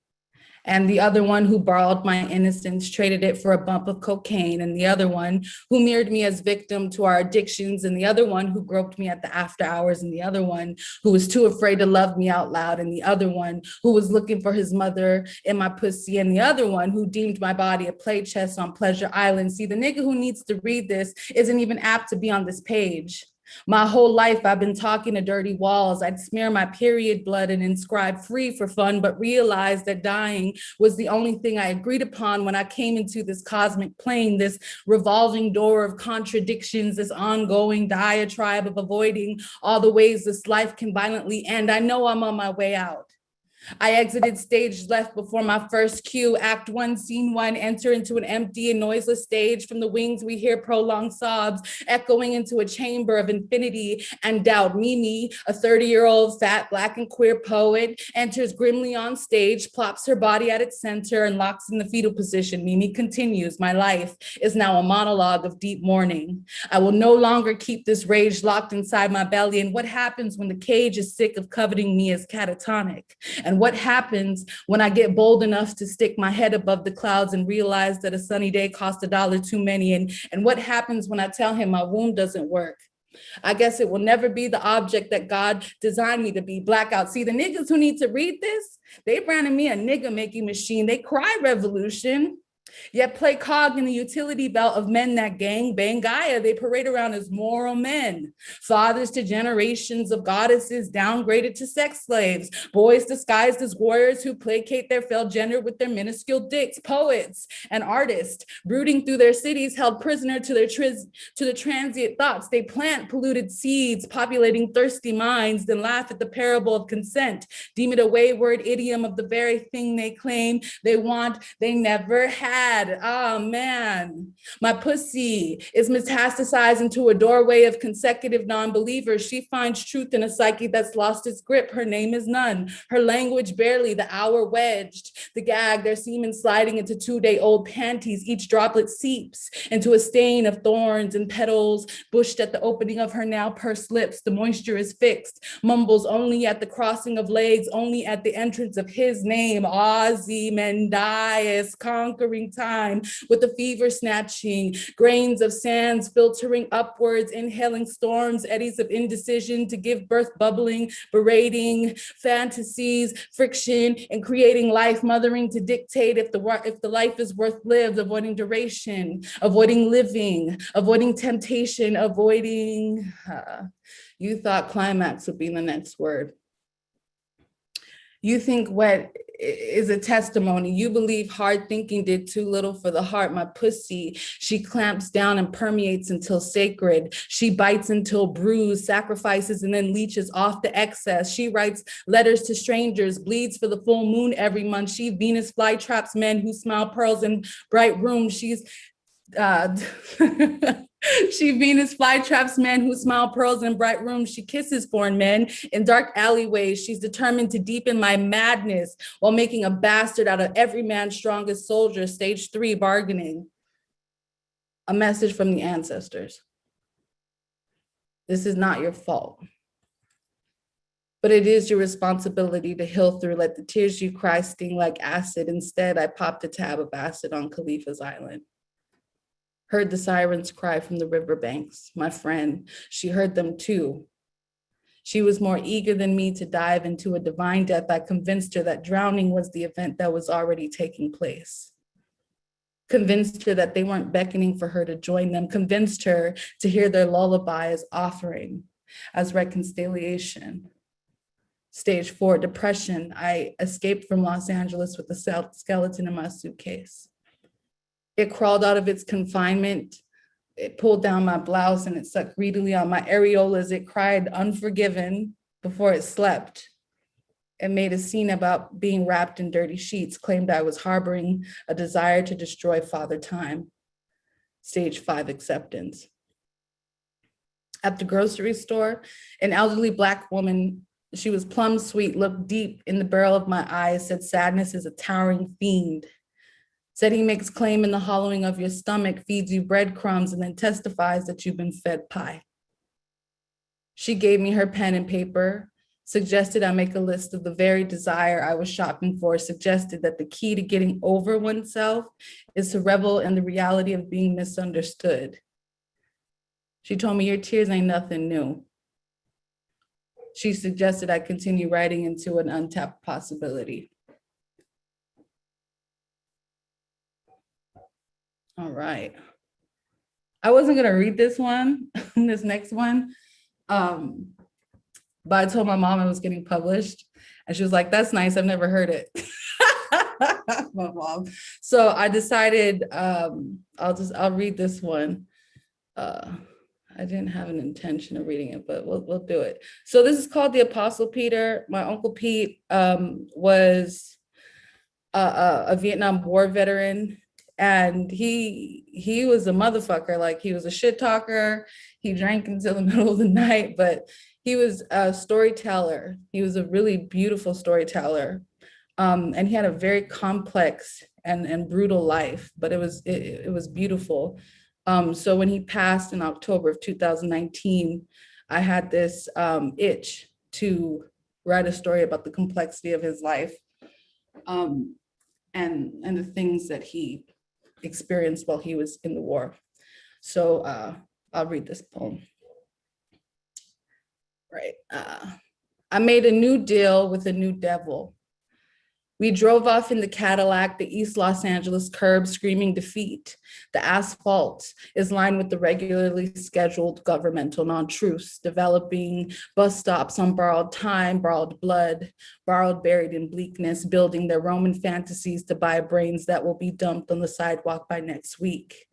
and the other one who borrowed my innocence, traded it for a bump of cocaine, and the other one who mirrored me as victim to our addictions, and the other one who groped me at the after hours, and the other one who was too afraid to love me out loud, and the other one who was looking for his mother in my pussy, and the other one who deemed my body a play chest on Pleasure Island. See, the nigga who needs to read this isn't even apt to be on this page. My whole life, I've been talking to dirty walls. I'd smear my period blood and inscribe free for fun, but realized that dying was the only thing I agreed upon when I came into this cosmic plane, this revolving door of contradictions, this ongoing diatribe of avoiding all the ways this life can violently end. I know I'm on my way out. I exited stage left before my first cue. Act 1, scene 1, enter into an empty and noiseless stage. From the wings, we hear prolonged sobs echoing into a chamber of infinity and doubt. Mimi, a 30-year-old fat Black and queer poet, enters grimly on stage, plops her body at its center, and locks in the fetal position. Mimi continues, my life is now a monologue of deep mourning. I will no longer keep this rage locked inside my belly. And what happens when the cage is sick of coveting me as catatonic? And And what happens when I get bold enough to stick my head above the clouds and realize that a sunny day costs $1 too many? And what happens when I tell him my womb doesn't work? I guess it will never be the object that God designed me to be. Blackout. See, the niggas who need to read this, they branded me a nigga making machine. They cry revolution, yet play cog in the utility belt of men that gang bang Gaia. They parade around as moral men, fathers to generations of goddesses downgraded to sex slaves, boys disguised as warriors who placate their failed gender with their minuscule dicks, poets and artists brooding through their cities, held prisoner to the transient thoughts. They plant polluted seeds, populating thirsty minds, then laugh at the parable of consent, deem it a wayward idiom of the very thing they claim they want, they never had. Oh man, my pussy is metastasized into a doorway of consecutive non-believers. She finds truth in a psyche that's lost its grip. Her name is none. Her language barely, the hour wedged, the gag, their semen sliding into 2-day-old panties. Each droplet seeps into a stain of thorns and petals, bushed at the opening of her now pursed lips. The moisture is fixed, mumbles only at the crossing of legs, only at the entrance of his name. Ozymandias, conquering time with the fever snatching, grains of sands filtering upwards, inhaling storms, eddies of indecision to give birth, bubbling, berating, fantasies, friction, and creating life, mothering to dictate if the life is worth lived, avoiding duration, avoiding living, avoiding temptation, avoiding, you thought climax would be the next word. You think wet is a testimony. You believe hard thinking did too little for the heart. My pussy, she clamps down and permeates until sacred. She bites until bruised, sacrifices and then leeches off the excess. She writes letters to strangers, bleeds for the full moon every month. She Venus flytraps men who smile pearls in bright rooms. She's she Venus flytraps men who smile pearls in bright rooms. She kisses foreign men in dark alleyways. She's determined to deepen my madness while making a bastard out of every man's strongest soldier. Stage 3, bargaining. A message from the ancestors. This is not your fault, but it is your responsibility to heal through. Let the tears you cry sting like acid. Instead, I popped a tab of acid on Khalifa's Island. Heard the sirens cry from the riverbanks. My friend, she heard them too. She was more eager than me to dive into a divine death. I convinced her that drowning was the event that was already taking place. Convinced her that they weren't beckoning for her to join them. Convinced her to hear their lullaby as offering, as reconciliation. Stage 4, depression. I escaped from Los Angeles with a skeleton in my suitcase. It crawled out of its confinement. It pulled down my blouse and it sucked greedily on my areolas. It cried unforgiven before it slept. It made a scene about being wrapped in dirty sheets, claimed I was harboring a desire to destroy Father Time. Stage 5, acceptance. At the grocery store, an elderly Black woman, she was plum sweet, looked deep in the barrel of my eyes, said sadness is a towering fiend. Said he makes claim in the hollowing of your stomach, feeds you breadcrumbs, and then testifies that you've been fed pie. She gave me her pen and paper, suggested I make a list of the very desire I was shopping for, suggested that the key to getting over oneself is to revel in the reality of being misunderstood. She told me, your tears ain't nothing new. She suggested I continue writing into an untapped possibility. All right. I wasn't gonna read this one, this next one, but I told my mom it was getting published and she was like, that's nice, I've never heard it. My mom. So I decided I'll read this one. I didn't have an intention of reading it, but we'll do it. So this is called The Apostle Peter. My Uncle Pete was a Vietnam War veteran. And he was a motherfucker. Like, he was a shit talker. He drank until the middle of the night, but he was a storyteller. He was a really beautiful storyteller. And he had a very complex and brutal life, but it was beautiful. So when he passed in October of 2019, I had this itch to write a story about the complexity of his life and the things that he experienced while he was in the war. So I'll read this poem. Right. I made a new deal with a new devil. We drove off in the Cadillac, the East Los Angeles curb, screaming defeat. The asphalt is lined with the regularly scheduled governmental non-truths, developing bus stops on borrowed time, borrowed blood, borrowed buried in bleakness, building their Roman fantasies to buy brains that will be dumped on the sidewalk by next week.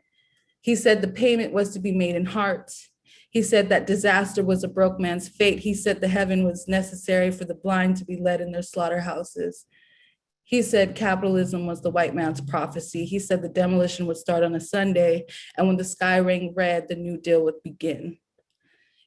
He said the payment was to be made in hearts. He said that disaster was a broke man's fate. He said the heaven was necessary for the blind to be led in their slaughterhouses. He said capitalism was the white man's prophecy. He said the demolition would start on a Sunday, and when the sky rang red, the New Deal would begin.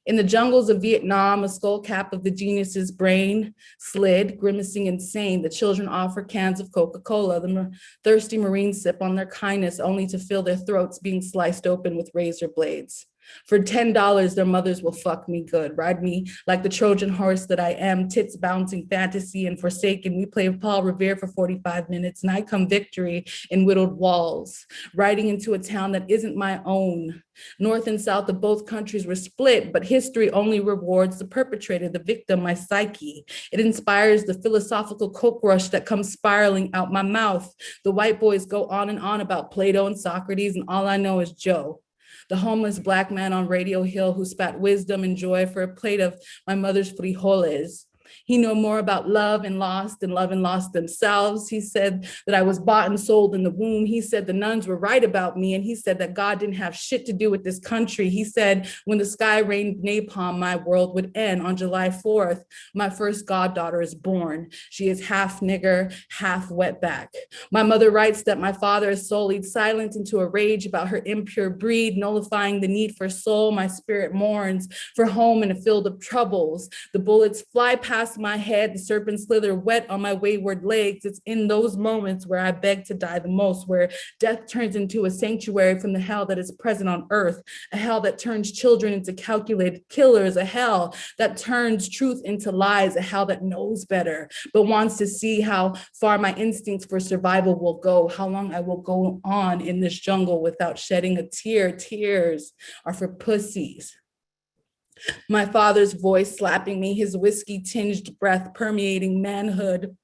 In the jungles of Vietnam, a skull cap of the genius's brain slid, grimacing insane. The children offer cans of Coca-Cola. The thirsty Marines sip on their kindness, only to feel their throats being sliced open with razor blades. For $10, their mothers will fuck me good, ride me like the Trojan horse that I am, tits bouncing, fantasy and forsaken. We play Paul Revere for 45 minutes, and I come victory in whittled walls, riding into a town that isn't my own. North and south of both countries were split, but history only rewards the perpetrator, the victim, my psyche. It inspires the philosophical coke rush that comes spiraling out my mouth. The white boys go on and on about Plato and Socrates, and all I know is Joe, the homeless Black man on Radio Hill who spat wisdom and joy for a plate of my mother's frijoles. He knew more about love and lost themselves. He said that I was bought and sold in the womb. He said the nuns were right about me. And he said that God didn't have shit to do with this country. He said when the sky rained napalm, my world would end. On July 4th, my first goddaughter is born. She is half nigger, half wetback. My mother writes that my father is sullied silent into a rage about her impure breed, nullifying the need for soul. My spirit mourns for home in a field of troubles. The bullets fly past my head, the serpents slither wet on my wayward legs. It's in those moments where I beg to die the most, where death turns into a sanctuary from the hell that is present on earth, a hell that turns children into calculated killers, a hell that turns truth into lies, a hell that knows better, but wants to see how far my instincts for survival will go, how long I will go on in this jungle without shedding a tear. Tears are for pussies. My father's voice slapping me, his whiskey-tinged breath permeating manhood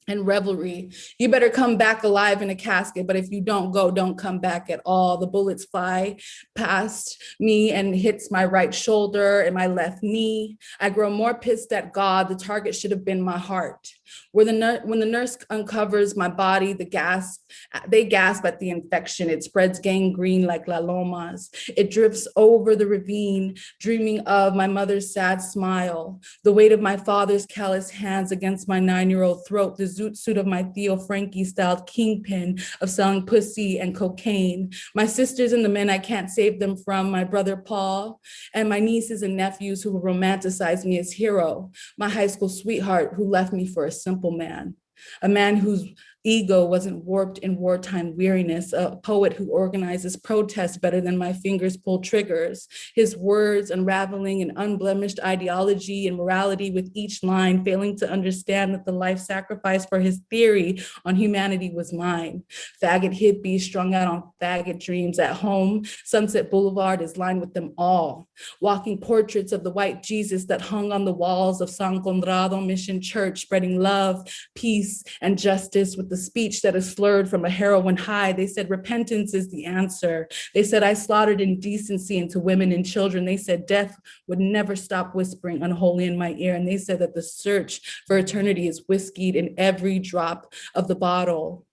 and revelry. You better come back alive in a casket, but if you don't go, don't come back at all. The bullets fly past me and hits my right shoulder and my left knee. I grow more pissed at God. The target should have been my heart. When the nurse uncovers my body, they gasp at the infection. It spreads gangrene like La Lomas. It drifts over the ravine, dreaming of my mother's sad smile, the weight of my father's callous hands against my 9-year-old throat, the zoot suit of my Theo Frankie-styled kingpin of selling pussy and cocaine, my sisters and the men I can't save them from, my brother Paul, and my nieces and nephews who will romanticize me as hero, my high school sweetheart who left me for a simple man, a man whose ego wasn't warped in wartime weariness, a poet who organizes protests better than my fingers pull triggers, his words unraveling an unblemished ideology and morality with each line, failing to understand that the life sacrifice for his theory on humanity was mine. Faggot hippies strung out on faggot dreams at home. Sunset Boulevard is lined with them all. Walking portraits of the white Jesus that hung on the walls of San Conrado Mission Church, spreading love, peace, and justice with the speech that is slurred from a heroin high. They said repentance is the answer. They said I slaughtered indecency into women and children. They said death would never stop whispering unholy in my ear. And they said that the search for eternity is whiskeyed in every drop of the bottle.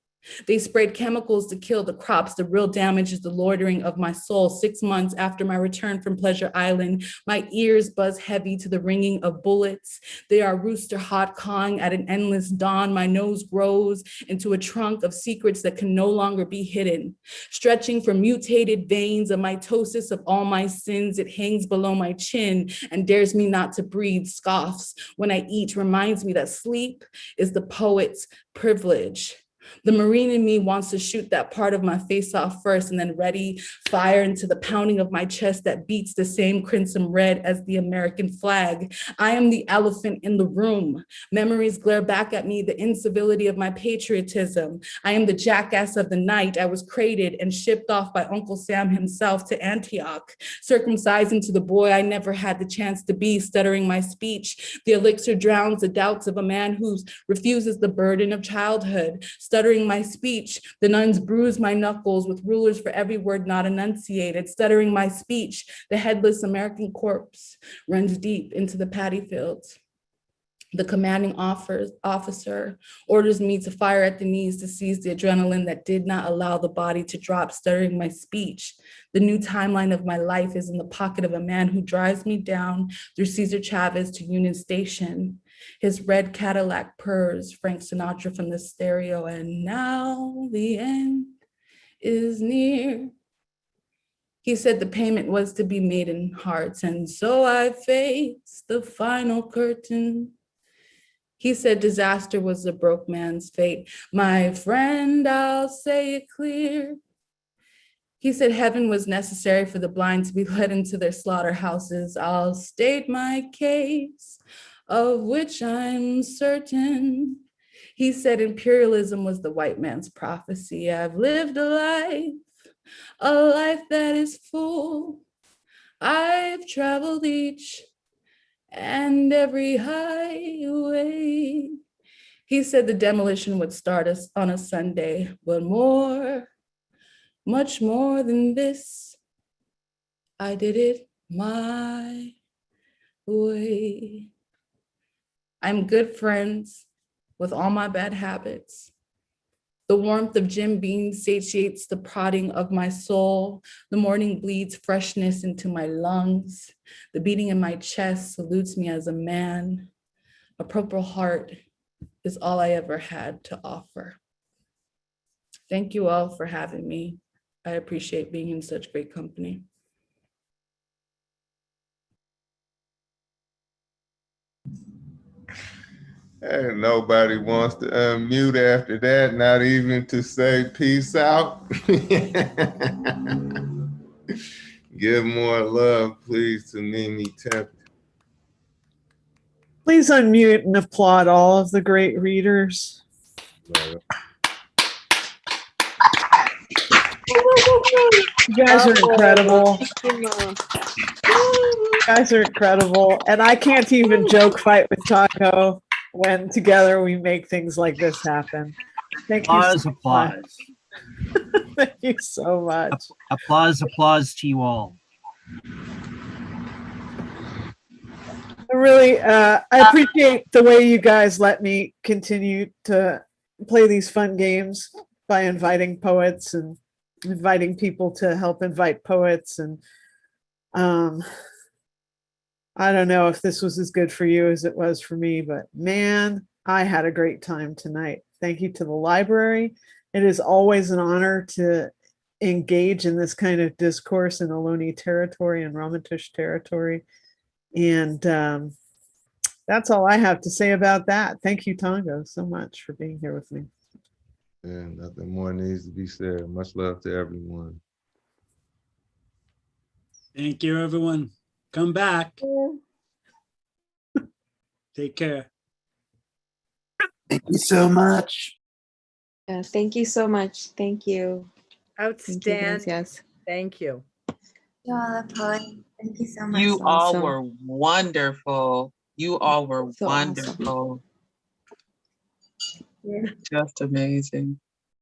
They sprayed chemicals to kill the crops. The real damage is the loitering of my soul. 6 months after my return from Pleasure Island, my ears buzz heavy to the ringing of bullets. They are rooster hot cawing at an endless dawn. My nose grows into a trunk of secrets that can no longer be hidden. Stretching from mutated veins, a mitosis of all my sins, it hangs below my chin and dares me not to breathe, scoffs when I eat, reminds me that sleep is the poet's privilege. The Marine in me wants to shoot that part of my face off first and then ready fire into the pounding of my chest that beats the same crimson red as the American flag. I am the elephant in the room. Memories glare back at me, the incivility of my patriotism. I am the jackass of the night. I was crated and shipped off by Uncle Sam himself to Antioch, circumcised into the boy I never had the chance to be, stuttering my speech. The elixir drowns the doubts of a man who refuses the burden of childhood. Stuttering my speech, the nuns bruise my knuckles with rulers for every word not enunciated. Stuttering my speech, the headless American corpse runs deep into the paddy fields. The commanding officer orders me to fire at the knees to seize the adrenaline that did not allow the body to drop, stuttering my speech. The new timeline of my life is in the pocket of a man who drives me down through Cesar Chavez to Union Station. His red Cadillac purrs Frank Sinatra from the stereo, and now the end is near. He said the payment was to be made in hearts, and so I faced the final curtain. He said disaster was the broke man's fate. My friend, I'll say it clear. He said heaven was necessary for the blind to be led into their slaughterhouses. I'll state my case, of which I'm certain. He said imperialism was the white man's prophecy. I've lived a life that is full. I've traveled each and every highway. He said the demolition would start us on a Sunday, but more, much more than this, I did it my way. I'm good friends with all my bad habits. The warmth of Jim Beam satiates the prodding of my soul. The morning bleeds freshness into my lungs. The beating in my chest salutes me as a man. A purple heart is all I ever had to offer. Thank you all for having me. I appreciate being in such great company. And nobody wants to unmute after that, not even to say peace out. Give more love, please, to Mimi Tempestt. Please unmute and applaud all of the great readers. You guys are incredible. You guys are incredible. And I can't even joke fight with Tongo when together we make things like this happen. Thank you so much. Thank you so much. Applause to you all. Really, I appreciate the way you guys let me continue to play these fun games by inviting poets and inviting people to help invite poets. And I don't know if this was as good for you as it was for me, but man, I had a great time tonight. Thank you to the library. It is always an honor to engage in this kind of discourse in Ohlone territory and Ramaytush territory. And that's all I have to say about that. Thank you, Tongo, so much for being here with me. And nothing more needs to be said. Much love to everyone. Thank you, everyone. Come back. Take care. Thank you so much. Yeah, thank you so much. Thank you. Outstanding. Yes. Thank you. You all are poet. Thank you so much. You all Awesome. were wonderful. You all were So awesome. wonderful. Yeah. Just amazing.